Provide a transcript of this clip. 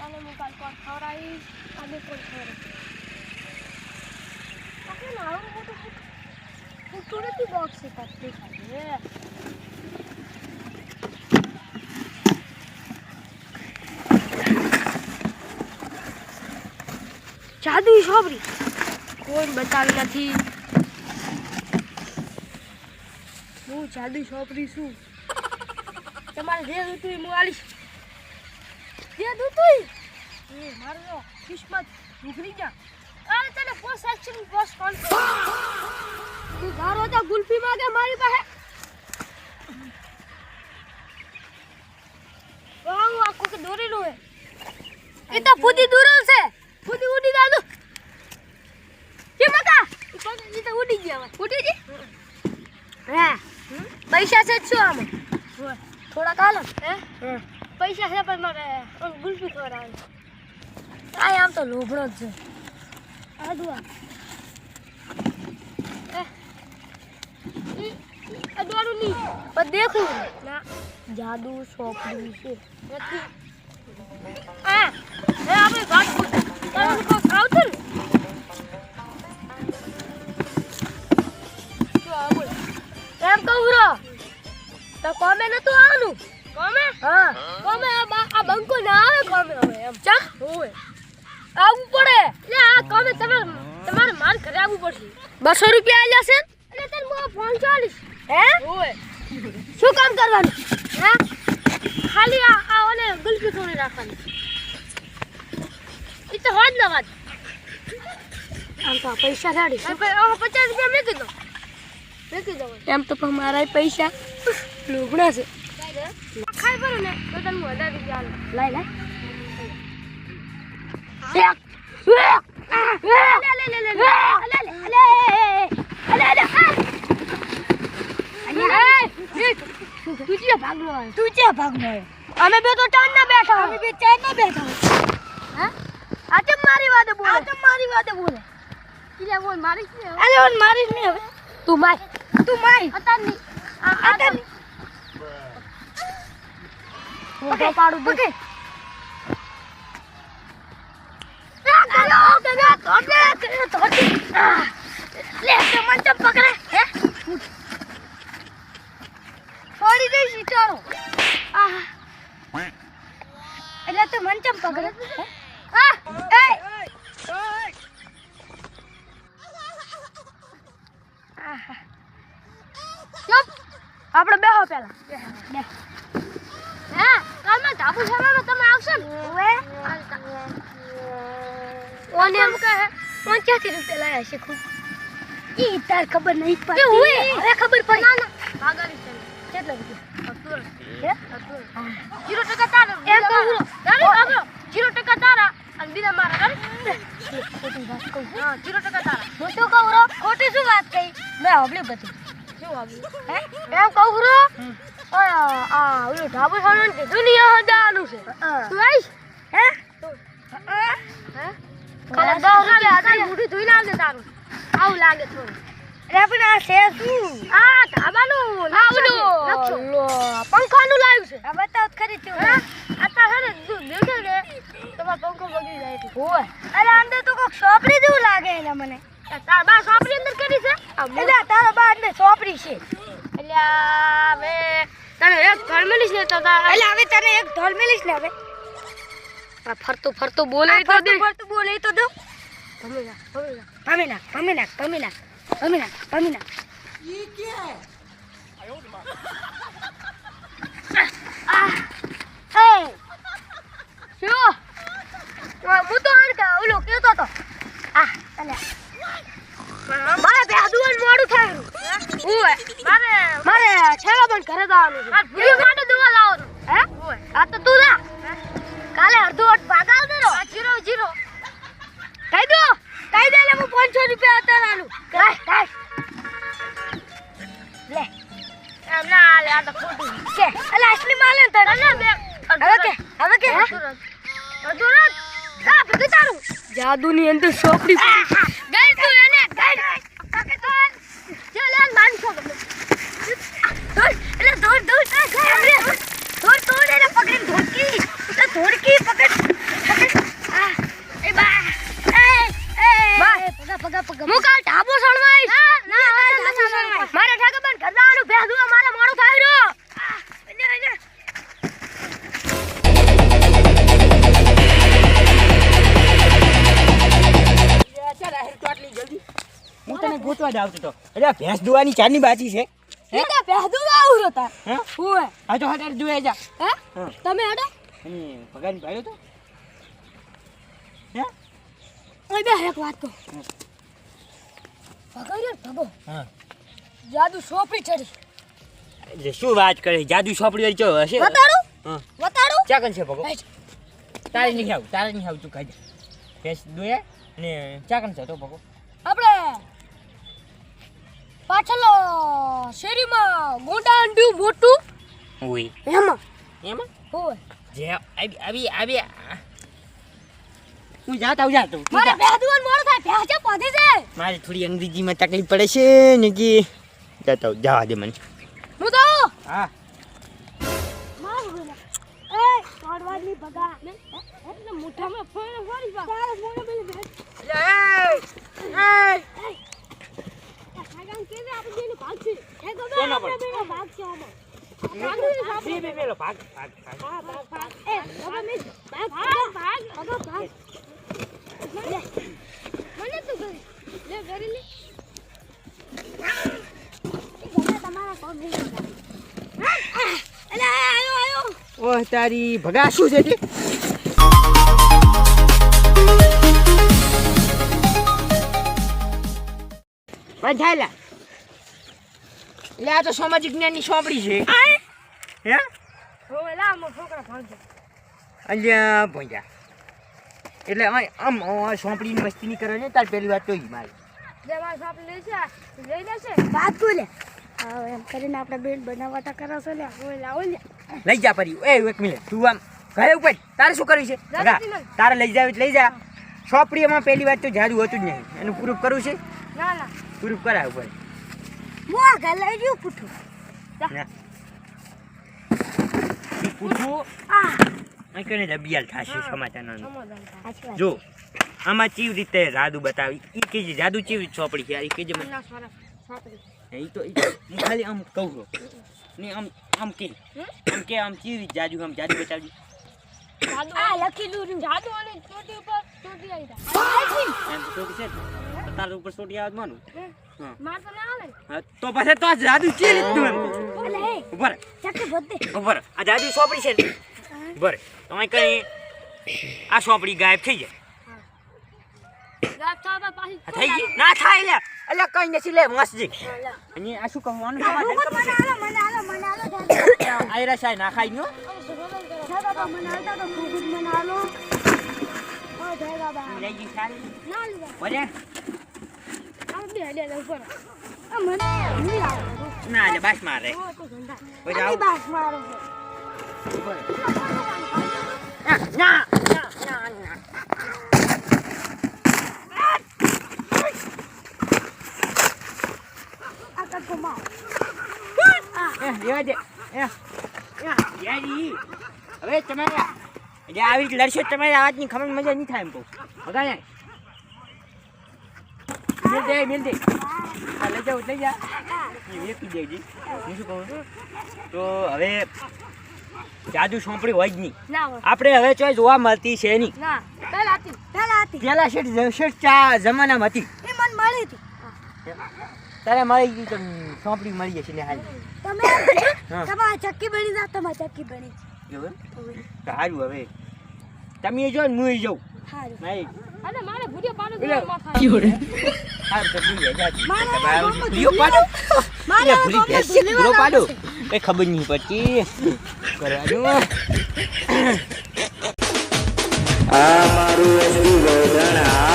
અને હું કાલ કોણ ખવડાવી અને કોણ ખવડાવી આપણે નાનું મોટું ફૂટું નથી બોક્સ છે પત્તી ખાલી જાદુ છોકરી કોઈ બતાવી નથી હું જાદુ છોકરી છું તમારે જે હતું એ હું આલીશ જે હતું એ મારો કિસ્મત ઉઘરી જા અરે તને પોસ્ટ એક્શન બોસ કોલ તું ધારો તો ગુલ્ફી માંગે મારી પાસે વાવ આખો કે દોરી લો હે એ તો ફૂદી દૂરલ છે ફૂદી ઉડી દાદુ કે મકા એ તો ઉડી ગયા ઉડી જી હે પૈસા છે શું આમ થોડા કાલ હે પૈસા છે પણ મારે ગુલ્ફી ખવડાવે આ આમ તો લોભડો જ છે આ દુઆ આ દોરું ની પણ દેખું ના જાદુ સોપડી છે નથી આ હે આપણે ઘાટ તારું કો ખાવ છે જો આ બોલ એમ કહું રો તો કોમે નતું આવવાનું કોમે હા કોમે આ બંકો ના આવે કોમે હવે એમ ચા હોય આવવું પડે લે આ કોમે તમારે માર ઘરે આવવું પડશે 200 રૂપિયા આલ્યા છે એટલે તને મો ફોન ચાલીસ હે હોય શું કામ કરવાનું હે ખાલી આ ઓને ગુલ્ફી થોડી રાખવાની ઈ તો હોજ ના વાત આમ તો પૈસા સાડી 50 રૂપિયા મેકી દો એમ તો પણ મારા પૈસા લોગડા છે ખાઈ ભરો ને તો તને વધારે રૂપિયા લાય લાય અમે બે તો ચાર ના બેઠા આચમ મારી વાતે બોલે કિલે બોલ મારી છે અરે ઓન મારી ને હવે તું માર અતારની અતારની ઓકે પાડું ઓકે લે તે મંચમ પકડે હે છોડી દે સીટાળો એટલે તે મંચમ પકડે હે ચુપ આપણે બેહો પેલા બે હે કાલમાં ધાબુ સામામાં તમે આવશો ને ઓએ ઓને એમ કહે 85 રૂપિયા લાયા છે ખૂબ ઈ તાર ખબર નહીં પડતી ઓએ હવે ખબર પડી ના ભાગારી છે કેટલા રૂપિયા હે 0% તારા એમ કહું ચાલો આગળ 0% તારા અને બીજા મારા ખોટી વાત કહું હા 0% તારા હું તો કહું રો ખોટી શું વાત કહી મેં હબલી બધી શું હબલી હે એમ કહું રો ઓલો ઢાબો સાણન કે દુનિયા હજાનું છે તું આઈશ હે હે કાલે 10 રૂપિયા હતા મુઠી ધોઈ ના દે તારું આવું લાગે થોડું અરે પણ આ છે શું આ ઢાબાનું લાવલું લો પંખાનું લાવ્યું છે આ બતાવ ખરી તું હે આ તા હે ને દેખે ને તમાર પંખો બગડી જાય છે હોય અરે અંદર તો કોક સોપડી જેવું લાગે એલા મને તાર બા સોપડી અંદર કરી છે એટલે તારા બા અંદર સોપડી છે એટલે હવે તને એક ધોળ મેલીશ ને તો એટલે હવે તને એક ધોળ મેલીશ ને હવે આ ફરતો બોલે તો દે ફરતો બોલે તો દો પમીના ये क्या है आयो માં શું હું તો આર કા ઓલો કેતો તો અલે મારે બેહદુન મોડું થાય ઓય મારે છેલા પણ ઘરે જવાનું છે માર ભૂલી માટે દવા લાવો હે ઓય આ તો તું જા કાલે અડધો વટ ભાગાવ દેરો 0 કહી દે એટલે હું 500 રૂપિયા અતારાનું કાઈ લે એમ ના લે આ તો ખોટું કે અલે અસલી માલ ને તને હવે કે અધુરત આ ભગી તારું જાદુની અંદર સોપડી ગઈ તું એને ગઈ કાકે તો ચાલ આ માન છો એટલે દોડ એને પકડી ધોડકી એટલે ધોડકી પકડ વેચવા જ આવતો તો. એટલે ભેંસ દુવાની ચારની બાચી છે. એટલે પહેદું આવું હતા હે? ઓય આ તો હટાડ જોઈ જા. હે હા. તમે હડો અને પગારની પાડ્યો તો. હે? ઓય બે એક વાત કહો ભગો ભગો હા. જાદુ સોપી ચડી એટલે શું વાત કરે જાદુ સોપડી વાળી ચો હશે. વતાડું હા. વતાડું ચા કન છે ભગો. હેટ. તારે નહીં આવું તું ખાઈ જા. ભેંસ દોયા ને ચા કન છે તો ભગો. આપણે પાછળ શેરીમાં ગોંડાંડું મોટું ઓય એમાં એમાં હોય જે આવી હું જાતો તું મારે પહેદું મોડું થાય ભેંસે પધી છે મારે થોડી અંગ્રેજીમાં તકલીફ પડે છે ને કે જવા દે મને. હું તો હા મારું બોલા એ તોડવાની ભગા એટલે મોઢામાં ફોન ફોડી બા તારે ફોન પેલી ભેંસ સાગમ કે આપણે બેનો ભાગ છે એ ગમે કોનો આપણે પણ? બેનો ભાગ છે આમાં ભાગ હા ભાગ ભાગ એ હવે મે ભાગ અગો ભાગ મને તું કરી લે કરી લે ગમે તમારા કોમ નહીં અલે આયો ઓહ તારી ભગા શું છે તે બંધાયેલા એટલે આ તો સામાજિક જ્ઞાનની સોંપડી છે. હે ઓલા મો છોકરા ભાગ અલ્યા ભોંજા એટલે અમે આમ સોંપડીની મસ્તી નહીં કરે ને તાર પહેલી વાત તો ઈ મારી જે માર સાપ લે છે લઈ લેશે વાત બોલે હવે એમ કરીને આપણે બેન બનાવવાતા કરો છો લે ઓલા ઓલા લઈ જા પરી. એ એક મિનિટ તું આમ ઘરે ઉપર તારે શું કરવું છે ભગા? તારે લઈ જાવ એટલે લઈ જા. સોંપડીમાં પહેલી વાત તો જાદુ હતું જ નહીં. એનું પ્રૂફ કરવું છે. ના ના પ્રૂફ કરાવ ઉપર મોં ગલાઈ ગયું પૂઠું પૂછું આ અહીં કને દબિયાલ થશે સમાચારનો. સમાધાન જો આમાં ચીવ રીતે જાદુ બતાવી ઈ કે જે જાદુ ચીવ રીતે સોંપડી છે ઈ કે જે મને ના સારા સાપડી ઈ તો હું ખાલી આમ કહું છું ને આમ કે આમ ચીવ રીતે જાદુ બતાવજી. આ લખેલું જાદુ અને ચોટી ઉપર ચોટી આવી એમ તો છે તો તારા ઉપર સોટી આવત માનું. હા માર તો ના આવે હા, તો પછી તો આ જાદુ ચી રીતનું એમ કહું છું. ઓલે હે ઉભા રહે, ચક્કે બધે ઉભા રહે. આ જાદુ સોંપડી છે ને? ઉભા રહે. તમે કઈ આ સોંપડી ગાયબ થઈ જાય. ગાત થાબા પાછી આ થઈ ગઈ ના થાય લે એટલે કઈ નથી લે મસ્તી. અને આ શું કહેવાનું મને આલો આયરા શાય ના ખાઈ નો દાદા મને આલતા તો ખૂબ મને આલો ઓ જય બાબા લઈ ગઈ સારી ના લીધા બોલે આ બે લે ઉપર આ મને નહીં આવે ના લે બાસ મારે ઓ તો ગંદા ઓય જાઓ. આ બાસ મારો ના આ કટકો માર લેવા દે યારી હવે તમારે જે આવી રીતે લડશો તમારી આવાજની ખબર મજા નહીં થાય એમ કહું. ભગા ને મિલ દે આ લઈ જા એ વેચી દેજી. હું શું કહું તો હવે જાદુ સોંપડી હોય જ નહીં. ના હોય આપણે હવે ચોય જોવા મળતી છે નહીં. ના પહેલા હતી પેલા શેઠ ચા જમાનામાં હતી. એ મને મળી હતી તારે મળી ગઈ તો સોંપડી મળી જશે લે હાલ. તમે હા. તમારા ચક્કી બની જા તમારા ચક્કી બની એવું સારું હવે તમે જો ને હું જાઉં સારું નહીં અને મારે ભૂડિયો પાડો એટલે સારું તો ભૂલી જાય મારે ભૂલિયો પાડો એટલે ભૂલી ગયા ભૂલો પાડો કઈ ખબર નહીં પડતી કરવાનું આ મારું એસી ગોધણા